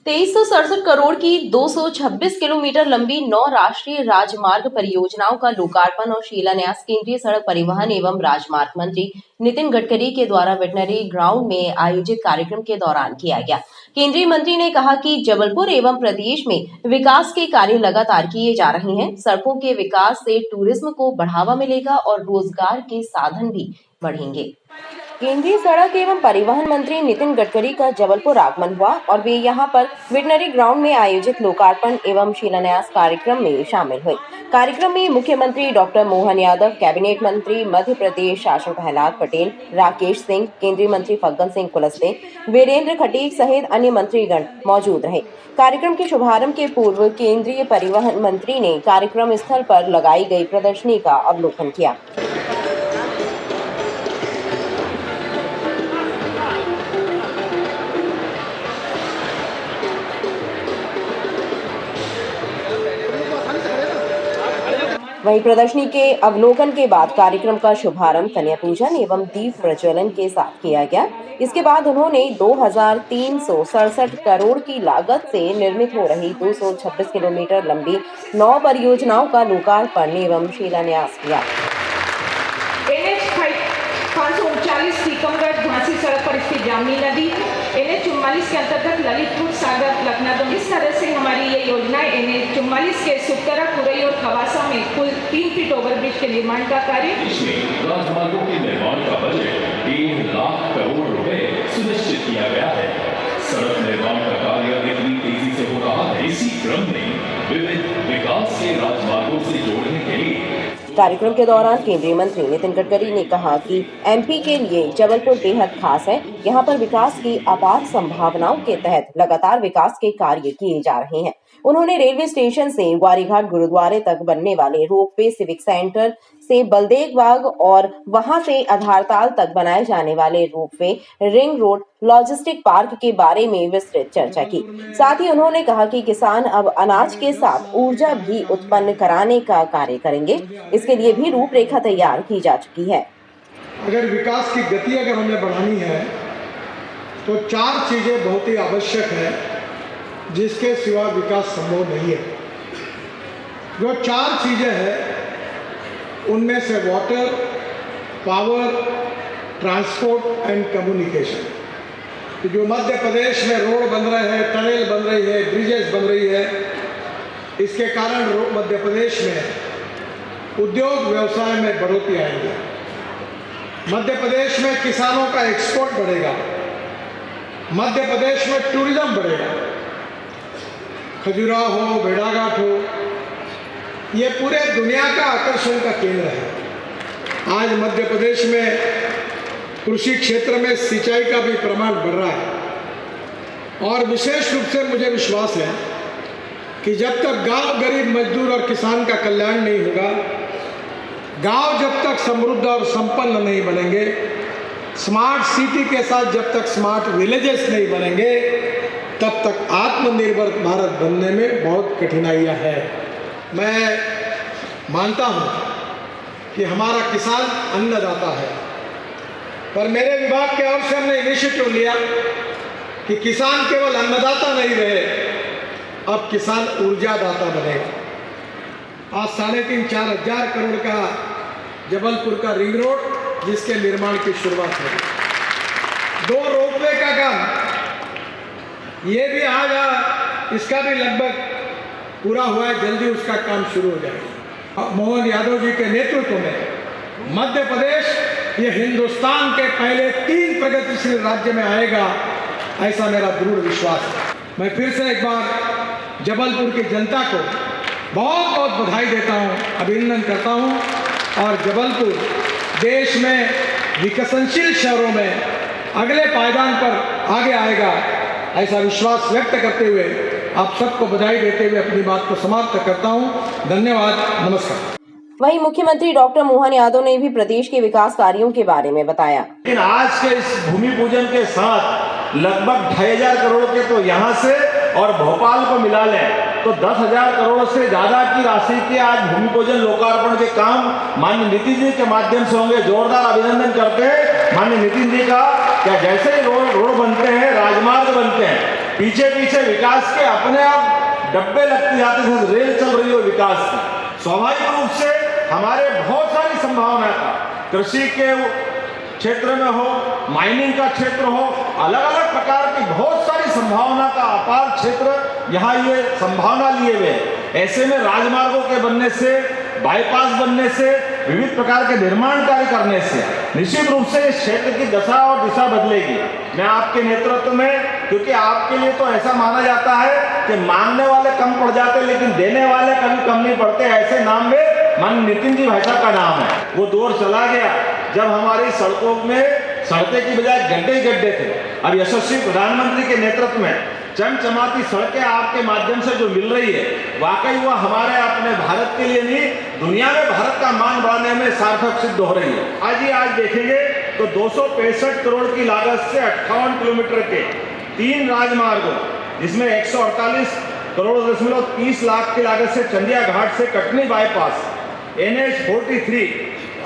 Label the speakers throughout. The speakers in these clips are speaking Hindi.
Speaker 1: 2367 करोड़ की 226 किलोमीटर लंबी 9 राष्ट्रीय राजमार्ग परियोजनाओं का लोकार्पण और शिलान्यास केंद्रीय सड़क परिवहन एवं राजमार्ग मंत्री नितिन गडकरी के द्वारा वेटनरी ग्राउंड में आयोजित कार्यक्रम के दौरान किया गया। केंद्रीय मंत्री ने कहा कि जबलपुर एवं प्रदेश में विकास के कार्य लगातार किए जा रहे हैं। सड़कों के विकास से टूरिज्म को बढ़ावा मिलेगा और रोजगार के साधन भी बढ़ेंगे। केंद्रीय सड़क एवं परिवहन मंत्री नितिन गडकरी का जबलपुर आगमन हुआ और वे यहां पर वेटनरी ग्राउंड में आयोजित लोकार्पण एवं शिलान्यास कार्यक्रम में शामिल हुए। कार्यक्रम में मुख्यमंत्री डॉक्टर मोहन यादव, कैबिनेट मंत्री मध्य प्रदेश शासन प्रहलाद पटेल, राकेश सिंह, केंद्रीय मंत्री फग्गन सिंह कुलस्ते, वीरेंद्र खटीक सहित अन्य मंत्रीगण मौजूद रहे। कार्यक्रम के शुभारंभ के पूर्व केंद्रीय परिवहन मंत्री ने कार्यक्रम स्थल पर लगाई गई प्रदर्शनी का अवलोकन किया। वहीं प्रदर्शनी के अवलोकन के बाद कार्यक्रम का शुभारंभ कन्या पूजन एवं दीप प्रज्वलन के साथ किया गया। इसके बाद उन्होंने 2367 करोड़ की लागत से निर्मित हो रही 226 किलोमीटर लंबी 9 परियोजनाओं का लोकार्पण एवं शिलान्यास किया।
Speaker 2: NH 539 टीकमगढ़ झांसी सड़क पर स्थित जामनी नदी, NH 44 के अंतर्गत ललितपुर सागर लखनऊ। इस तरह से हमारी ये योजना NH 44 के सुकरा, कुरई और खवासा में कुल 3 फीट ओवरब्रिज के निर्माण का कार्य।
Speaker 3: इसमें राजमार्गों के निर्माण का बजट 1.5 लाख करोड़ रुपए सुनिश्चित किया गया है। सड़क निर्माण का कार्य इतनी तेजी से हो रहा है, इसी क्रम में विविध विकास के राजमार्गों से जोड़ने के लिए।
Speaker 1: कार्यक्रम के दौरान केंद्रीय मंत्री नितिन गडकरी ने कहा कि एमपी के लिए जबलपुर बेहद खास है। यहां पर विकास की अपार संभावनाओं के तहत लगातार विकास के कार्य किए जा रहे हैं। उन्होंने रेलवे स्टेशन से ग्वारीघाट गुरुद्वारे तक बनने वाले रोपवे, सिविक सेंटर से बलदेव बाग और वहां से आधारताल तक बनाए जाने वाले ropeway, ring road, logistic park के बारे में विस्तृत चर्चा की। साथ ही उन्होंने कहा कि किसान अब अनाज के साथ ऊर्जा भी उत्पन्न कराने का कार्य करेंगे। इसके लिए भी रूपरेखा तैयार की जा चुकी है।
Speaker 4: अगर विकास की गति अगर हमें बढ़ानी है तो 4 चीजें बहुत ही आवश्यक है, जिसके सिवा विकास संभव नहीं है। जो 4 चीजें हैं उनमें से water, power, transport and communication. जो मध्य प्रदेश में रोड बन रहे हैं, टनल बन रही है, ब्रिजेस बन रही है, इसके कारण मध्य प्रदेश में उद्योग व्यवसाय में बढ़ोतरी आएगी। मध्य प्रदेश में किसानों का एक्सपोर्ट बढ़ेगा, मध्य प्रदेश में टूरिज्म बढ़ेगा। खजुराहो हो, भेड़ाघाट हो, ये पूरे दुनिया का आकर्षण का केंद्र है। आज मध्य प्रदेश में कृषि क्षेत्र में सिंचाई का भी प्रमाण बढ़ रहा है और विशेष रूप से मुझे विश्वास है कि जब तक गांव गरीब मजदूर और किसान का कल्याण नहीं होगा, गांव जब तक समृद्ध और संपन्न नहीं बनेंगे, स्मार्ट सिटी के साथ जब तक स्मार्ट विलेजेस नहीं बनेंगे, तब तक आत्मनिर्भर भारत बनने में बहुत कठिनाइयां हैं। मैं मानता हूं कि हमारा किसान अन्नदाता है, पर मेरे विभाग के ओर से हमने इनिशिएटिव लिया कि किसान केवल अन्नदाता नहीं रहे, अब किसान ऊर्जादाता बनेगा। आज 3.5-4 हजार करोड़ का जबलपुर का रिंग रोड, जिसके निर्माण की शुरुआत हुई। 2 रोपवे का काम, ये भी आज इसका भी लगभग पूरा हुआ है, जल्दी उसका काम शुरू हो जाएगा। मोहन यादव जी के नेतृत्व में मध्य प्रदेश ये हिंदुस्तान के पहले 3 प्रगतिशील राज्य में आएगा, ऐसा मेरा दृढ़ विश्वास है। मैं फिर से एक बार जबलपुर की जनता को बहुत बहुत बधाई देता हूँ, अभिनंदन करता हूँ और जबलपुर देश में विकसनशील शहरों में अगले पायदान पर आगे आएगा, ऐसा विश्वास व्यक्त करते हुए आप सबको बधाई देते हुए अपनी बात को समाप्त करता हूं। धन्यवाद, नमस्कार।
Speaker 1: वहीं मुख्यमंत्री डॉक्टर मोहन यादव ने भी प्रदेश के विकास कार्यों के बारे में बताया।
Speaker 5: लेकिन आज के इस भूमि पूजन के साथ लगभग 2,500 करोड़ के तो यहाँ से और भोपाल को मिला लें तो 10,000 करोड़ से ज्यादा की राशि के आज भूमि पूजन लोकार्पण के काम माननीय नितिन जी के माध्यम से होंगे। जोरदार अभिनंदन करते हैं माननीय नितिन जी का। क्या जैसे ही रोड बनते हैं, राजमार्ग बनते हैं, पीछे पीछे विकास के अपने आप डब्बे लगते जाते थे, रेल चल रही हो विकास की। स्वाभाविक रूप से हमारे बहुत सारी संभावना था, कृषि के क्षेत्र में हो, माइनिंग का क्षेत्र हो, अलग अलग प्रकार की बहुत सारी संभावना का अपार क्षेत्र यहाँ ये संभावना लिए हुए। ऐसे में राजमार्गों के बनने से, बाईपास बनने से, विविध प्रकार के निर्माण कार्य करने से निश्चित रूप से इस क्षेत्र की दशा और दिशा बदलेगी। मैं आपके नेतृत्व में, क्योंकि आपके लिए तो ऐसा माना जाता है कि मांगने वाले कम पड़ जाते लेकिन देने वाले कभी कम नहीं पड़ते, ऐसे नाम में मान नितिन जी भाई साहब का नाम है। वो दौर चला गया जब हमारी सड़कों में सड़कें की बजाय गड्ढे ही गड्ढे थे। अब यशस्वी प्रधानमंत्री के नेतृत्व में चमचमाती सड़कें आपके माध्यम से जो मिल रही है, वाकई वो हमारे अपने भारत के लिए नहीं, दुनिया में भारत का मान बढ़ाने में सार्थक सिद्ध हो रही है। आज देखेंगे तो 265 करोड़ की लागत से 58 किलोमीटर के 3 राजमार्गों, जिसमें 148 करोड़ 30 लाख की लागत से चंदिया घाट से कटनी बाईपास, NH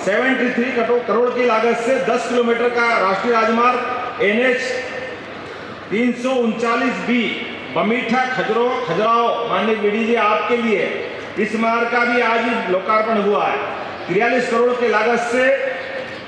Speaker 5: 73 करोड़ की लागत से 10 किलोमीटर का राष्ट्रीय राजमार्ग, NH 339B बमीठा खजुराहो, माननीय बीडी जी आपके लिए इस मार्ग का भी आज ही लोकार्पण हुआ है। 43 करोड़ की लागत से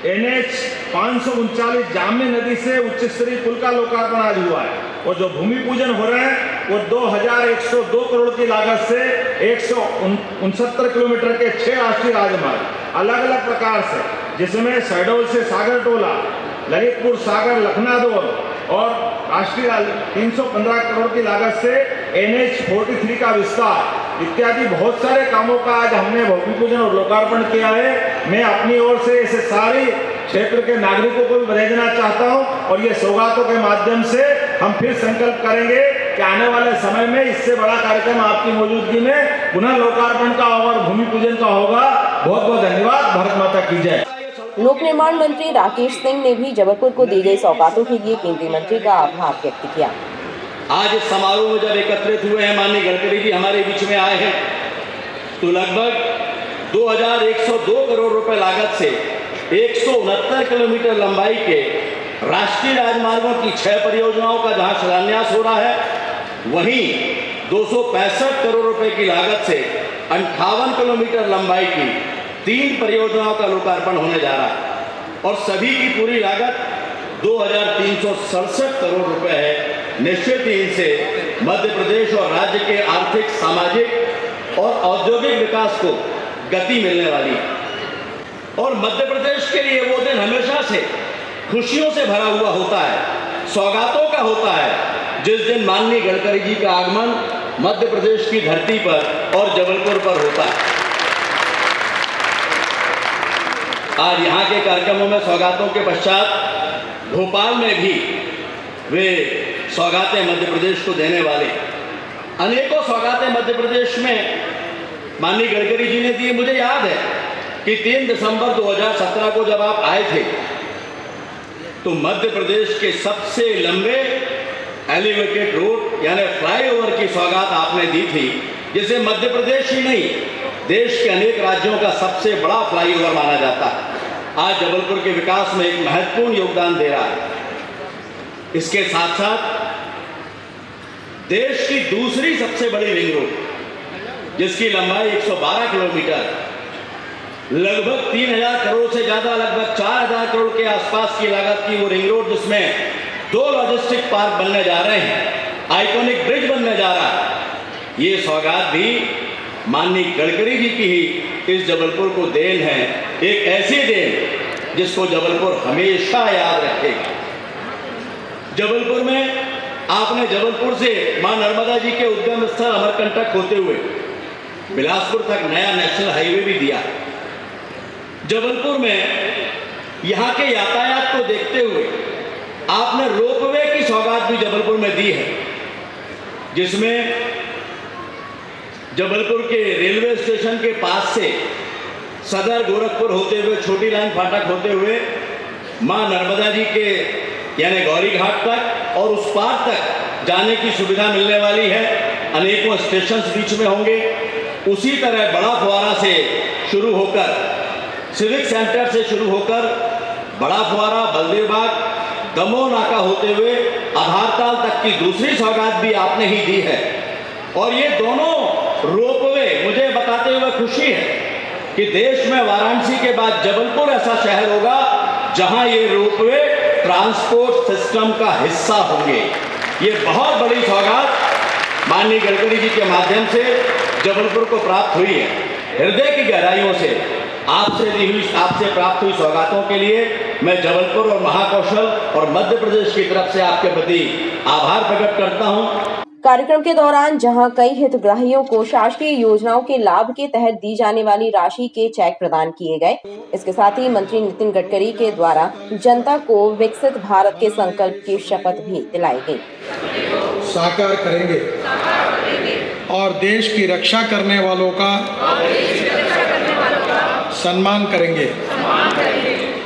Speaker 5: NH 539 जामनी नदी से उच्च स्तरीय पुल का लोकार्पण आज हुआ है। और जो भूमि पूजन हो रहे हैं वो 2102 करोड़ की लागत से 169 किलोमीटर के 6 राष्ट्रीय राजमार्ग अलग अलग प्रकार से, जिसमें शहडोल से सागर टोला, ललितपुर सागर लखनादौर और राष्ट्रीय 315 करोड़ की लागत से NH 43 का विस्तार इत्यादि बहुत सारे कामों का आज हमने भूमि पूजन और लोकार्पण किया है। मैं अपनी ओर से ऐसे सारे क्षेत्र के नागरिकों को भी बधाई देना चाहता हूं और ये सौगातों के माध्यम से हम फिर संकल्प करेंगे कि आने वाले समय में इससे बड़ा कार्यक्रम आपकी मौजूदगी में पुनः लोकार्पण का और भूमि पूजन का होगा। बहुत बहुत धन्यवाद। भारत माता की जय।
Speaker 1: लोक निर्माण मंत्री राकेश सिंह ने भी जबलपुर को दी गई सौगातों के लिए केंद्रीय मंत्री का आभार व्यक्त किया।
Speaker 6: आज इस समारोह में जब एकत्रित हुए हैं, माननीय गडकरी जी हमारे बीच में आए हैं, तो लगभग 2102 करोड़ रुपए लागत से 169 किलोमीटर लंबाई के राष्ट्रीय राजमार्गों की 6 परियोजनाओं का जहां शिलान्यास हो रहा है, वहीं 265 करोड़ रुपए की लागत से 58 किलोमीटर लंबाई की 3 परियोजनाओं का लोकार्पण होने जा रहा है और सभी की पूरी लागत 2367 करोड़ रुपए है। निश्चित ही इनसे मध्य प्रदेश और राज्य के आर्थिक, सामाजिक और औद्योगिक विकास को गति मिलने वाली है और मध्य प्रदेश के लिए वो दिन हमेशा से खुशियों से भरा हुआ होता है, सौगातों का होता है, जिस दिन माननीय गडकरी जी का आगमन मध्य प्रदेश की धरती पर और जबलपुर पर होता है। आज यहाँ के कार्यक्रमों में सौगातों के पश्चात भोपाल में भी वे सौगातें मध्य प्रदेश को देने वाले अनेकों सौगातें मध्य प्रदेश में माननीय गडकरी जी ने दी। मुझे याद है कि 3 दिसंबर 2017 को जब आप आए थे तो मध्य प्रदेश के सबसे लंबे एलिवेटेड रोड यानी फ्लाईओवर की सौगात आपने दी थी, जिसे मध्य प्रदेश ही नहीं देश के अनेक राज्यों का सबसे बड़ा फ्लाईओवर माना जाता है। आज जबलपुर के विकास में एक महत्वपूर्ण योगदान दे रहा है। इसके साथ साथ देश की दूसरी सबसे बड़ी रिंग रोड, जिसकी लंबाई 112 किलोमीटर, लगभग 3000 करोड़ से ज्यादा, लगभग 4000 करोड़ के आसपास की लागत की वो रिंग रोड, जिसमें 2 लॉजिस्टिक पार्क बनने जा रहे हैं, आइकॉनिक ब्रिज बनने जा रहा है। ये सौगात भी माननीय गडकरी जी की ही इस जबलपुर को देन है, एक ऐसी देन जिसको जबलपुर हमेशा याद रखेगा। जबलपुर में आपने जबलपुर से मां नर्मदा जी के उद्गम स्थल अमरकंटक होते हुए बिलासपुर तक नया नेशनल हाईवे भी दिया। जबलपुर में यहाँ के यातायात को देखते हुए आपने रोपवे की सौगात भी जबलपुर में दी है, जिसमें जबलपुर के रेलवे स्टेशन के पास से सदर गोरखपुर होते हुए छोटी लाइन फाटक होते हुए मां नर्मदा जी के यानी गौरी घाट तक और उस पार तक जाने की सुविधा मिलने वाली है। अनेकों स्टेशन बीच में होंगे। उसी तरह बड़ा फुवारा से शुरू होकर, सिविक सेंटर से शुरू होकर बड़ा फुवारा, बलदेव बाग, दमोह नाका होते हुए आधारताल तक की दूसरी सौगात भी आपने ही दी है। और ये दोनों रोपवे, मुझे बताते हुए खुशी है कि देश में वाराणसी के बाद जबलपुर ऐसा शहर होगा जहां ये रोपवे ट्रांसपोर्ट सिस्टम का हिस्सा होंगे। ये बहुत बड़ी सौगात माननीय गडकरी जी के माध्यम से जबलपुर को प्राप्त हुई है। हृदय की गहराइयों से आपसे प्राप्त हुई सौगातों के लिए मैं जबलपुर और महाकौशल और मध्य प्रदेश की तरफ से आपके प्रति आभार प्रकट करता हूं।
Speaker 1: कार्यक्रम के दौरान जहां कई हितग्राहियों को शासकीय योजनाओं के लाभ के तहत दी जाने वाली राशि के चेक प्रदान किए गए, इसके साथ ही मंत्री नितिन गडकरी के द्वारा जनता को विकसित भारत के संकल्प की शपथ भी दिलाई गई।
Speaker 4: साकार करेंगे और देश की रक्षा करने वालों का सम्मान करेंगे।